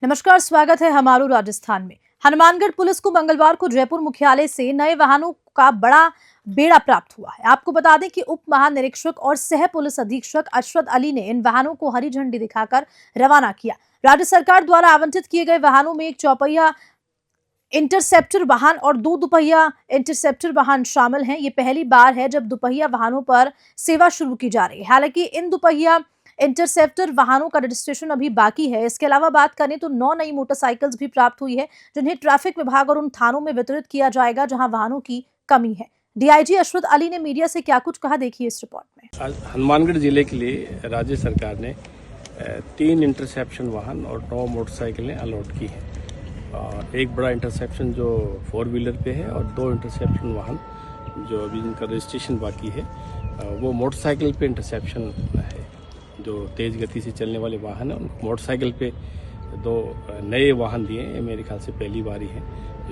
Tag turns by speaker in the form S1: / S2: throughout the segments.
S1: नमस्कार, स्वागत है हमारू राजस्थान में। हनुमानगढ़ पुलिस को मंगलवार को जयपुर मुख्यालय से नए वाहनों का बड़ा बेड़ा प्राप्त हुआ है। आपको बता दें कि उप महानिरीक्षक और सह पुलिस अधीक्षक अशरद अली ने इन वाहनों को हरी झंडी दिखाकर रवाना किया। राज्य सरकार द्वारा आवंटित किए गए वाहनों में एक चौपहिया इंटरसेप्टर वाहन और 2 दुपहिया इंटरसेप्टर वाहन शामिल हैं। ये पहली बार है जब दुपहिया वाहनों पर सेवा शुरू की जा रही है। हालांकि इन दुपहिया इंटरसेप्टर वाहनों का रजिस्ट्रेशन अभी बाकी है। इसके अलावा बात करें तो 9 नई मोटरसाइकिल्स भी प्राप्त हुई है, जिन्हें ट्रैफिक विभाग और उन थानों में वितरित किया जाएगा जहां वाहनों की कमी है। डीआईजी अशरद अली ने मीडिया से क्या कुछ कहा, देखिए इस रिपोर्ट में।
S2: आज हनुमानगढ़ जिले के लिए राज्य सरकार ने 3 इंटरसेप्शन वाहन और 9 मोटरसाइकिलें अलॉट की हैं। और एक बड़ा इंटरसेप्शन जो 4 व्हीलर पे है और 2 इंटरसेप्शन वाहन जो अभी जिनका रजिस्ट्रेशन बाकी है वो मोटरसाइकिल पे इंटरसेप्शन है। जो तेज़ गति से चलने वाले वाहन हैं उनको मोटरसाइकिल पे 2 नए वाहन दिए हैं। मेरे ख्याल से पहली बार ही है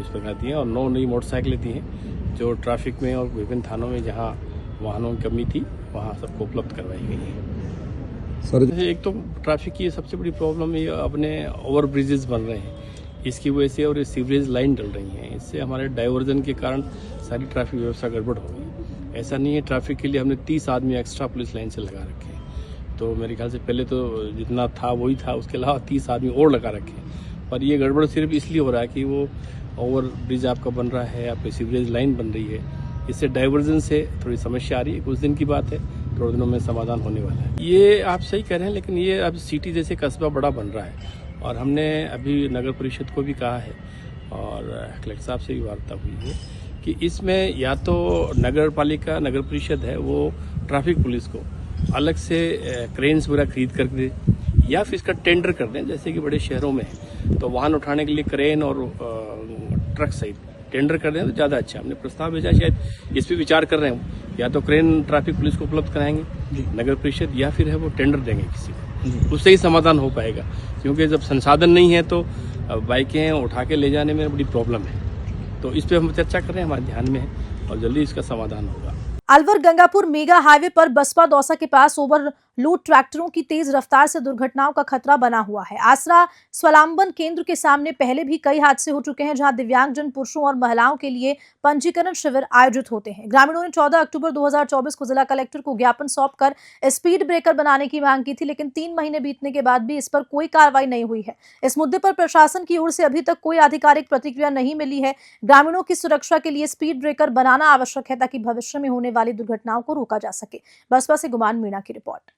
S2: इस प्रकार दिए, और 9 नई मोटरसाइकिलें दी हैं जो ट्रैफिक में और विभिन्न थानों में जहां वाहनों की कमी थी वहां सबको उपलब्ध करवाई गई है। सर, एक तो ट्रैफिक की सबसे बड़ी प्रॉब्लम ये अपने ओवर ब्रिजेस बन रहे हैं, इसकी वजह से, और ये सीवरेज लाइन डल रही है, इससे हमारे डाइवर्जन के कारण सारी ट्रैफिक व्यवस्था गड़बड़ हो गई। ऐसा नहीं है, ट्रैफिक के लिए हमने 30 आदमी एक्स्ट्रा पुलिस लाइन से लगा रखे हैं। तो मेरे ख्याल से पहले तो जितना था वही था, उसके अलावा 30 आदमी और लगा रखे हैं। पर ये गड़बड़ सिर्फ इसलिए हो रहा है कि वो ओवर ब्रिज आपका बन रहा है, आपकी सीवरेज लाइन बन रही है, इससे डाइवर्जन से थोड़ी समस्या आ रही है। कुछ दिन की बात है, थोड़े दिनों में समाधान होने वाला है। ये आप सही कह रहे हैं, लेकिन ये अब सिटी जैसे कस्बा बड़ा बन रहा है, और हमने अभी नगर परिषद को भी कहा है और कलेक्टर साहब से भी वार्ता हुई है कि इसमें या तो नगर पालिका, नगर परिषद है, वो ट्रैफिक पुलिस को अलग से क्रेन्स वगैरह खरीद कर दे, या फिर इसका टेंडर कर दें, जैसे कि बड़े शहरों में है तो वाहन उठाने के लिए क्रेन और ट्रक सहित टेंडर कर दें तो ज़्यादा अच्छा। हमने प्रस्ताव भेजा, शायद इस पर विचार कर रहे हैं, या तो क्रेन ट्रैफिक पुलिस को उपलब्ध कराएंगे नगर परिषद, या फिर है वो टेंडर देंगे किसी को, उससे ही समाधान हो पाएगा। क्योंकि जब संसाधन नहीं है तो बाइकें उठा के ले जाने में बड़ी प्रॉब्लम है। तो इस पर हम चर्चा कर रहे हैं, हमारे ध्यान में है और जल्दी इसका समाधान होगा।
S1: अलवर गंगापुर मेगा हाईवे पर बसपा दौसा के पास ओवरलोड ट्रैक्टरों की तेज रफ्तार से दुर्घटनाओं का खतरा बना हुआ है। आसरा स्वावलंबन केंद्र के सामने पहले भी कई हादसे हो चुके हैं, जहां दिव्यांगजन पुरुषों और महिलाओं के लिए पंजीकरण शिविर आयोजित होते हैं। ग्रामीणों ने 14 अक्टूबर 2024 को जिला कलेक्टर को ज्ञापन सौंपकर स्पीड ब्रेकर बनाने की मांग की थी, लेकिन 3 महीने बीतने के बाद भी इस पर कोई कार्रवाई नहीं हुई है। इस मुद्दे पर प्रशासन की ओर से अभी तक कोई आधिकारिक प्रतिक्रिया नहीं मिली है। ग्रामीणों की सुरक्षा के लिए स्पीड ब्रेकर बनाना आवश्यक है ताकि भविष्य में होने वाली दुर्घटनाओं को रोका जा सके। बसपा से गुमान मीणा की रिपोर्ट।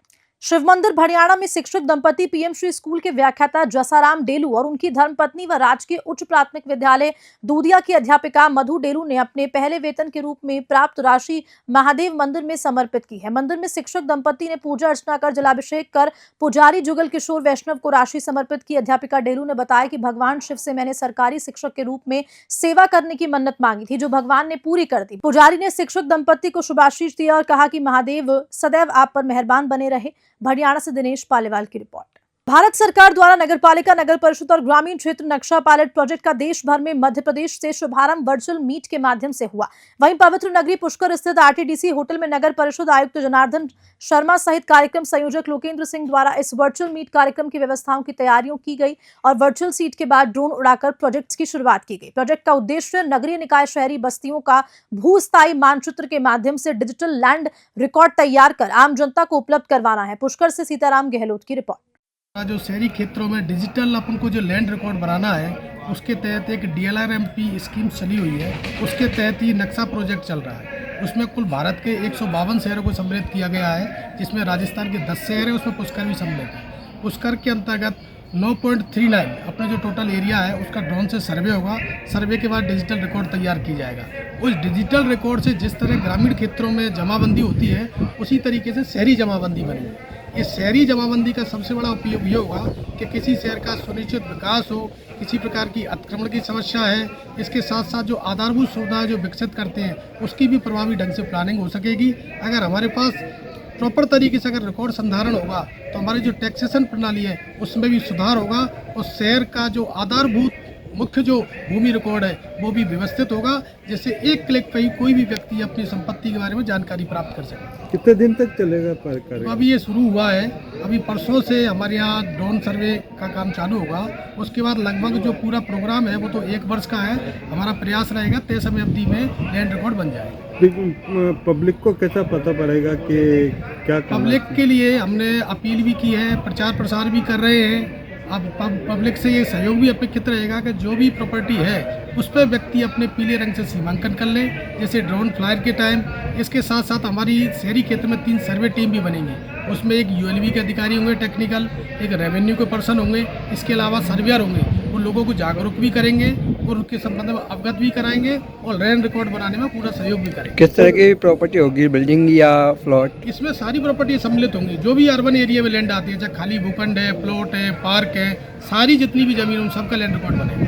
S1: शिव मंदिर भड़ियाणा में शिक्षक दंपति पीएम श्री स्कूल के व्याख्याता जसाराम डेलू और उनकी धर्मपत्नी व राजकीय उच्च प्राथमिक विद्यालय दूधिया की अध्यापिका मधु डेलू ने अपने पहले वेतन के रूप में प्राप्त राशि महादेव मंदिर में समर्पित की है। मंदिर में शिक्षक दंपति ने पूजा अर्चना कर जलाभिषेक कर पुजारी जुगल किशोर वैष्णव को राशि समर्पित की। अध्यापिका डेलू ने बताया कि भगवान शिव से मैंने सरकारी शिक्षक के रूप में सेवा करने की मन्नत मांगी थी, जो भगवान ने पूरी कर दी। पुजारी ने शिक्षक दंपति को शुभाशीष दिया और कहा कि महादेव सदैव आप पर मेहरबान बने रहे। भड़ियाणा से दिनेश पालीवाल की रिपोर्ट। भारत सरकार द्वारा नगरपालिका, नगर परिषद और ग्रामीण क्षेत्र नक्शा पायलट प्रोजेक्ट का देश भर में मध्य प्रदेश से शुभारंभ वर्चुअल मीट के माध्यम से हुआ। वहीं पवित्र नगरी पुष्कर स्थित आरटीडीसी होटल में नगर परिषद आयुक्त जनार्दन शर्मा सहित कार्यक्रम संयोजक लोकेंद्र सिंह द्वारा इस वर्चुअल मीट कार्यक्रम की व्यवस्थाओं की तैयारियों की गई और वर्चुअल सीट के बाद ड्रोन उड़ाकर प्रोजेक्ट की शुरुआत की गई। प्रोजेक्ट का उद्देश्य नगरीय निकाय शहरी बस्तियों का भूस्थायी मानचित्र के माध्यम से डिजिटल लैंड रिकॉर्ड तैयार कर आम जनता को उपलब्ध करवाना है। पुष्कर से सीताराम गहलोत की रिपोर्ट।
S3: जो शहरी क्षेत्रों में डिजिटल अपन को जो लैंड रिकॉर्ड बनाना है, उसके तहत एक DLRMP स्कीम चली हुई है, उसके तहत ही नक्शा प्रोजेक्ट चल रहा है। उसमें कुल भारत के 152 शहरों को सम्मिलित किया गया है, जिसमें राजस्थान के 10 शहर है, उसमें पुष्कर भी सम्मिलित है। पुष्कर के अंतर्गत 9.39 अपना जो टोटल एरिया है उसका ड्रोन से सर्वे होगा। सर्वे के बाद डिजिटल रिकॉर्ड तैयार की जाएगा। उस डिजिटल रिकॉर्ड से जिस तरह ग्रामीण क्षेत्रों में जमाबंदी होती है, उसी तरीके से शहरी जमाबंदी बनी है। इस शहरी जमाबंदी का सबसे बड़ा उपयोग ये होगा कि किसी शहर का सुनिश्चित विकास हो, किसी प्रकार की अतिक्रमण की समस्या है, इसके साथ साथ जो आधारभूत सुविधाएं जो विकसित करते हैं उसकी भी प्रभावी ढंग से प्लानिंग हो सकेगी। अगर हमारे पास प्रॉपर तरीके से अगर रिकॉर्ड संधारण होगा तो हमारी जो टैक्सेशन प्रणाली है उसमें भी सुधार होगा और शहर का जो आधारभूत मुख्य जो भूमि रिकॉर्ड है वो भी व्यवस्थित होगा, जिससे एक क्लिक पर ही कोई भी व्यक्ति अपनी संपत्ति के बारे में जानकारी प्राप्त कर सके।
S4: कितने दिन तक चलेगा कार्य?
S3: तो अभी ये शुरू हुआ है, अभी परसों से हमारे यहाँ ड्रोन सर्वे का काम चालू होगा। उसके बाद लगभग जो पूरा प्रोग्राम है वो तो 1 वर्ष का है। हमारा प्रयास रहेगा तय समय अवधि में लैंड रिकॉर्ड बन जाएगा।
S4: पब्लिक को कैसा पता पड़ेगा कि क्या करना?
S3: पब्लिक के लिए हमने अपील भी की है, प्रचार प्रसार भी कर रहे हैं। अब पब्लिक से ये सहयोग भी अपेक्षित रहेगा कि जो भी प्रॉपर्टी है उस पर व्यक्ति अपने पीले रंग से सीमांकन कर ले, जैसे ड्रोन फ्लायर के टाइम। इसके साथ साथ हमारी शहरी क्षेत्र में 3 सर्वे टीम भी बनेंगी। उसमें एक यूएलबी के अधिकारी होंगे टेक्निकल, एक रेवेन्यू के पर्सन होंगे, इसके अलावा सर्वेयर होंगे। वो लोगों को जागरूक भी करेंगे और उनके संबंध में अवगत भी कराएंगे और लैंड रिकॉर्ड बनाने में पूरा सहयोग भी करेंगे।
S5: किस तरह की प्रॉपर्टी होगी, बिल्डिंग या प्लॉट?
S3: इसमें सारी प्रॉपर्टी सम्मिलित होंगी, जो भी अर्बन एरिया में लैंड आती है, चाहे खाली भूखंड है, प्लॉट है, पार्क है, सारी जितनी भी जमीन उन सबका लैंड रिकॉर्ड बनेगा।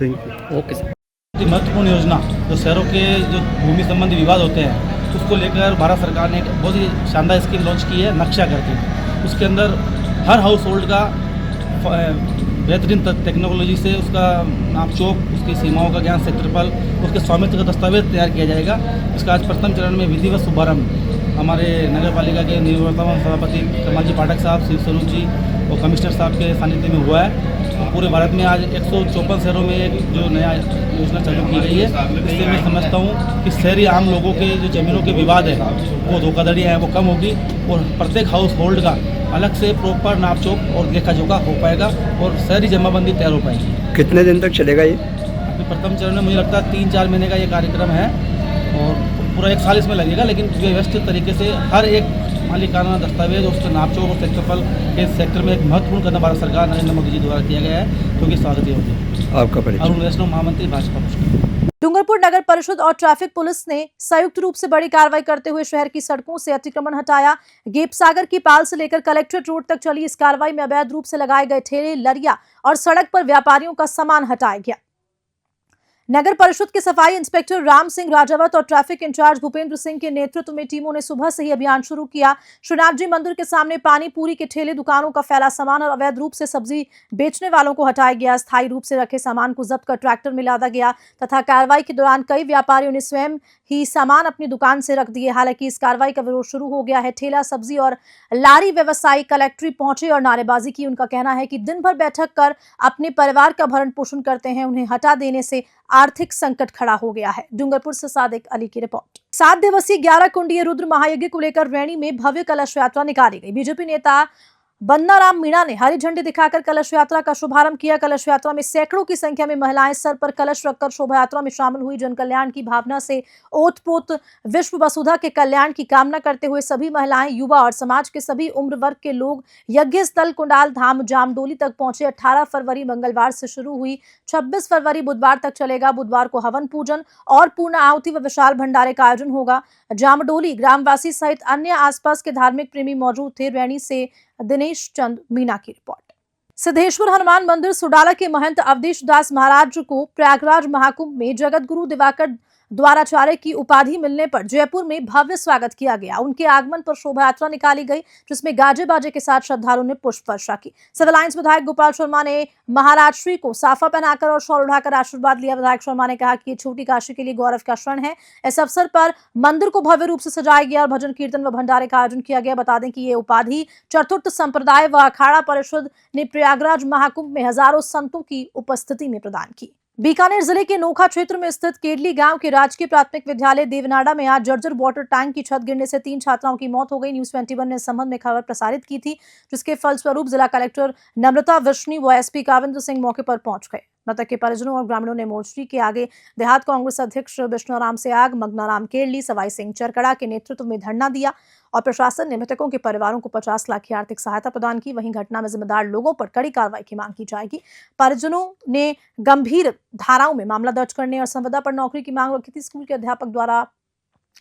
S4: Thank you.
S5: Okay sir.
S6: महत्वपूर्ण योजना जो शहरों के जो भूमि संबंधी विवाद होते हैं उसको लेकर भारत सरकार ने एक बहुत ही शानदार स्कीम लॉन्च की है, नक्शा करके। उसके अंदर हर हाउस होल्ड का बेहतरीन टेक्नोलॉजी से उसका नाप चौक, उसकी सीमाओं का ज्ञान, क्षेत्रफल, उसके स्वामित्व का दस्तावेज तैयार किया जाएगा। इसका आज प्रथम चरण में विधिवत शुभारंभ हमारे नगर पालिका के निवर्तमान सभापति कमाल जी पाठक साहब, शिव स्वरूप जी और कमिश्नर साहब के सानिध्य में हुआ है। पूरे भारत में आज 154 शहरों में एक जो नया योजना चालू की गई है, इससे मैं समझता हूँ कि शहरी आम लोगों के जो ज़मीनों के विवाद है, वो धोखाधड़ियाँ हैं, वो कम होगी और प्रत्येक हाउस होल्ड का अलग से प्रॉपर नाप चौक और लेखा जोखा हो पाएगा और शहरी जमाबंदी तैयार हो पाएगी।
S5: कितने दिन तक चलेगा ये?
S6: अभी प्रथम चरण में मुझे लगता है 3-4 महीने का ये कार्यक्रम है और पूरा 1 साल इसमें लगेगा, लेकिन व्यवस्थित तरीके से हर एक मालिकाना दस्तावेज और उसके नाप चौक और क्षेत्रफल के सेक्टर में एक महत्वपूर्ण कदम भारत सरकार नरेंद्र मोदी जी द्वारा किया गया है, क्योंकि स्वागत होगी।
S5: आपका परिचय?
S6: अरुण वैष्णव, महामंत्री भाजपा पुष्कर।
S1: डूंगरपुर नगर परिषद और ट्रैफिक पुलिस ने संयुक्त रूप से बड़ी कार्रवाई करते हुए शहर की सड़कों से अतिक्रमण हटाया। गेप सागर की पाल से लेकर कलेक्ट्रेट रोड तक चली इस कार्रवाई में अवैध रूप से लगाए गए ठेले, लरिया और सड़क पर व्यापारियों का सामान हटाया गया। नगर परिषद के सफाई इंस्पेक्टर राम सिंह राजावत और ट्रैफिक इंचार्ज भूपेंद्र सिंह के नेतृत्व में टीमों ने सुबह से ही अभियान शुरू किया। श्रीनाथ जी मंदिर के सामने पानी पूरी के ठेले, दुकानों का फैला सामान और अवैध रूप से सब्जी बेचने वालों को हटाया गया। स्थायी रूप से रखे सामान को जब्त कर ट्रैक्टर में लादा गया तथा कार्रवाई के दौरान कई व्यापारियों ने स्वयं ही सामान अपनी दुकान से रख दिए। हालांकि इस कार्रवाई का विरोध शुरू हो गया है। ठेला, सब्जी और लारी व्यवसायी कलेक्ट्रेट पहुंचे और नारेबाजी की। उनका कहना है कि दिन भर बैठक कर अपने परिवार का भरण पोषण करते हैं, उन्हें हटा देने से आर्थिक संकट खड़ा हो गया है। डूंगरपुर से सादिक अली की रिपोर्ट। 7 दिवसीय 11 कुंडीय रुद्र महायज्ञ को लेकर रैणी में भव्य कलश यात्रा निकाली गई। बीजेपी नेता बन्नाराम मीणा ने हरी झंडी दिखाकर कलश यात्रा का शुभारंभ किया। कलश यात्रा में सैकड़ों की संख्या में महिलाएं सर पर कलश रखकर शोभा यात्रा में शामिल हुई। जन कल्याण की भावना से ओतप्रोत विश्व वसुधा के कल्याण की कामना करते हुए सभी महिलाएं, युवा और समाज के सभी उम्र वर्ग के लोग यज्ञ स्थल कुंडाल धाम जामडोली तक पहुंचे। 18 फरवरी मंगलवार से शुरू हुई, 26 फरवरी बुधवार तक चलेगा। बुधवार को हवन पूजन और पूर्ण आहुति व विशाल भंडारे का आयोजन होगा। जामडोली ग्रामवासी सहित अन्य आसपास के धार्मिक प्रेमी मौजूद थे। रैणी से दिनेश चंद मीना की रिपोर्ट। सिद्धेश्वर हनुमान मंदिर सुडाला के महंत अवधेश दास महाराज को प्रयागराज महाकुंभ में जगत गुरु दिवाकर द्वाराचार्य की उपाधि मिलने पर जयपुर में भव्य स्वागत किया गया। उनके आगमन पर शोभा यात्रा निकाली गई, जिसमें गाजे बाजे के साथ श्रद्धालुओं ने पुष्प वर्षा की। सिविल लाइंस विधायक गोपाल शर्मा ने महाराज श्री को साफा पहनाकर और शॉल उठाकर आशीर्वाद लिया। विधायक शर्मा ने कहा कि ये छोटी काशी के लिए गौरव का क्षण है। इस अवसर पर मंदिर को भव्य रूप से सजाया गया और भजन कीर्तन व भंडारे का आयोजन किया गया। बता दें कि ये उपाधि चतुर्थ संप्रदाय व अखाड़ा परिषद ने प्रयागराज महाकुंभ में हजारों संतों की उपस्थिति में प्रदान की। बीकानेर जिले के नोखा क्षेत्र में स्थित केडली गांव के राजकीय प्राथमिक विद्यालय देवनाडा में आज जर्जर वाटर टैंक की छत गिरने से 3 छात्राओं की मौत हो गई। न्यूज 21 ने इस संबंध में खबर प्रसारित की थी, जिसके फलस्वरूप जिला कलेक्टर नम्रता विष्णु व एसपी काविंद्र सिंह मौके पर पहुंच गए। मृतक के परिजनों और ग्रामीणों ने मोर्ची के आगे देहात कांग्रेस अध्यक्ष विष्णुराम सियाग, मगनाराम केरली, सवाई सिंह चरकड़ा के नेतृत्व में धरना दिया और प्रशासन ने मृतकों के परिवारों को 50 लाख की आर्थिक सहायता प्रदान की। वहीं घटना में जिम्मेदार लोगों पर कड़ी कार्रवाई की मांग की जाएगी। परिजनों ने गंभीर धाराओं में मामला दर्ज करने और संविदा पर नौकरी की मांग रखी थी। स्कूल के अध्यापक द्वारा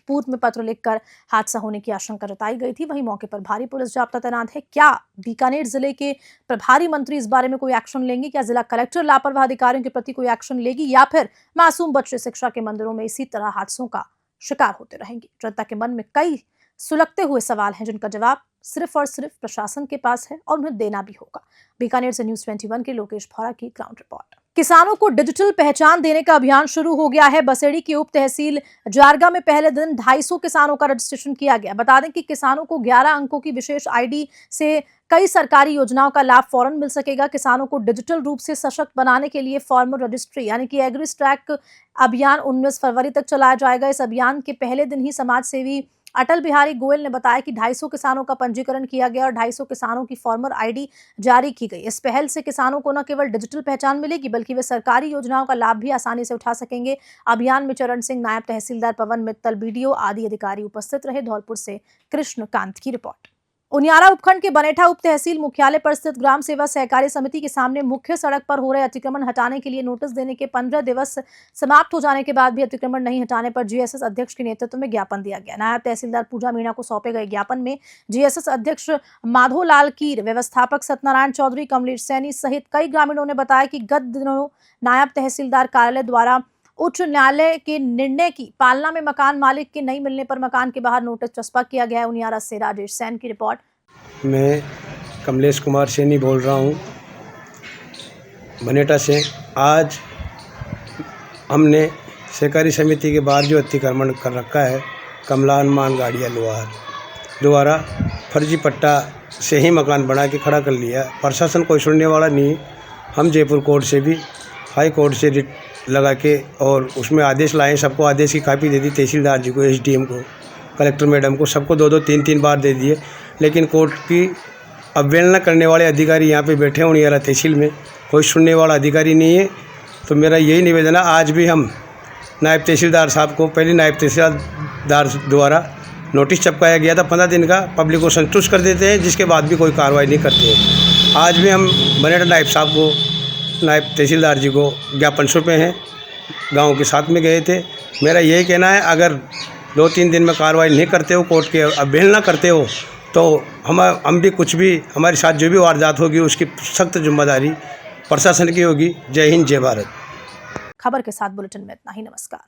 S1: पूर्व में पत्र लिखकर हादसा होने की आशंका जताई गई थी। वहीं मौके पर भारी पुलिस जाब्ता तैनात है। क्या बीकानेर जिले के प्रभारी मंत्री इस बारे में कोई एक्शन लेंगे? क्या जिला कलेक्टर लापरवाह अधिकारियों के प्रति कोई एक्शन लेगी, या फिर मासूम बच्चे शिक्षा के मंदिरों में इसी तरह हादसों का शिकार होते रहेंगे? जनता के मन में कई सुलगते हुए सवाल हैं, जिनका जवाब सिर्फ और सिर्फ प्रशासन के पास है और उन्हें देना भी होगा। बीकानेर से न्यूज 21 के लोकेश भौरा की ग्राउंड रिपोर्ट। किसानों को डिजिटल पहचान देने का अभियान शुरू हो गया है। बसेड़ी की उप तहसील जारगा में पहले दिन 250 किसानों का रजिस्ट्रेशन किया गया। बता दें कि किसानों को 11 अंकों की विशेष आईडी से कई सरकारी योजनाओं का लाभ फौरन मिल सकेगा। किसानों को डिजिटल रूप से सशक्त बनाने के लिए फार्मर रजिस्ट्री यानी कि एग्रीस्टैक अभियान 19 फरवरी तक चलाया जाएगा। इस अभियान के पहले दिन ही समाज सेवी अटल बिहारी गोयल ने बताया कि 250 किसानों का पंजीकरण किया गया और 250 किसानों की फार्मर आईडी जारी की गई। इस पहल से किसानों को न केवल डिजिटल पहचान मिलेगी बल्कि वे सरकारी योजनाओं का लाभ भी आसानी से उठा सकेंगे। अभियान में चरण सिंह, नायब तहसीलदार पवन मित्तल, बीडीओ आदि अधिकारी उपस्थित रहे। धौलपुर से कृष्णकांत की रिपोर्ट। उनियारा उपखंड के बनेठा उप तहसील मुख्यालय पर स्थित ग्राम सेवा सहकारी समिति के सामने मुख्य सड़क पर हो रहे अतिक्रमण हटाने के लिए नोटिस देने के 15 दिवस समाप्त हो जाने के बाद भी अतिक्रमण नहीं हटाने पर जीएसएस अध्यक्ष के नेतृत्व में ज्ञापन दिया गया। नायब तहसीलदार पूजा मीणा को सौंपे गए ज्ञापन में जीएसएस अध्यक्ष माधोलाल कीर, व्यवस्थापक सत्यनारायण चौधरी, कमलेश सैनी सहित कई ग्रामीणों ने बताया कि गत दिनों नायब तहसीलदार कार्यालय द्वारा उच्च न्यायालय के निर्णय की पालना में मकान मालिक के नहीं मिलने पर मकान के बाहर नोटिस चस्पा किया गया है। उनियारा से राजेश सैन की रिपोर्ट।
S7: मैं कमलेश कुमार सैनी बोल रहा हूँ बनेटा से। आज हमने सहकारी समिति के बाहर जो अतिक्रमण कर रखा है कमला हनुमान गाड़िया लोहार द्वारा फर्जी पट्टा से ही मकान बना के खड़ा कर लिया। प्रशासन कोई सुनने वाला नहीं। हम जयपुर कोर्ट से भी, हाई कोर्ट से रिट लगा के और उसमें आदेश लाए। सबको आदेश की कापी दे दी, तहसीलदार जी को, एसडीएम को, कलेक्टर मैडम को, सबको 2-2, 3-3 बार दे दिए। लेकिन कोर्ट की अवहेलना करने वाले अधिकारी यहाँ पे बैठे हैं उनियारा तहसील में। कोई सुनने वाला अधिकारी नहीं है। तो मेरा यही निवेदन है, आज भी हम नायब तहसीलदार साहब को, पहले नायब तहसीलदार द्वारा नोटिस चिपकाया गया था 15 दिन का, पब्लिक को संतुष्ट कर देते हैं, जिसके बाद भी कोई कार्रवाई नहीं करते हैं। आज भी हम बनेटा नायब साहब को, नायब तहसीलदार जी को ज्ञापन सौंपे हैं। गाँव के साथ में गए थे। मेरा यही कहना है, अगर 2-3 दिन में कार्रवाई नहीं करते हो, कोर्ट के अवहेलना करते हो, तो हम भी कुछ भी, हमारे साथ जो भी वारदात होगी उसकी सख्त जिम्मेदारी प्रशासन की होगी। जय हिंद, जय भारत।
S1: खबर के साथ बुलेटिन में इतना ही। नमस्कार।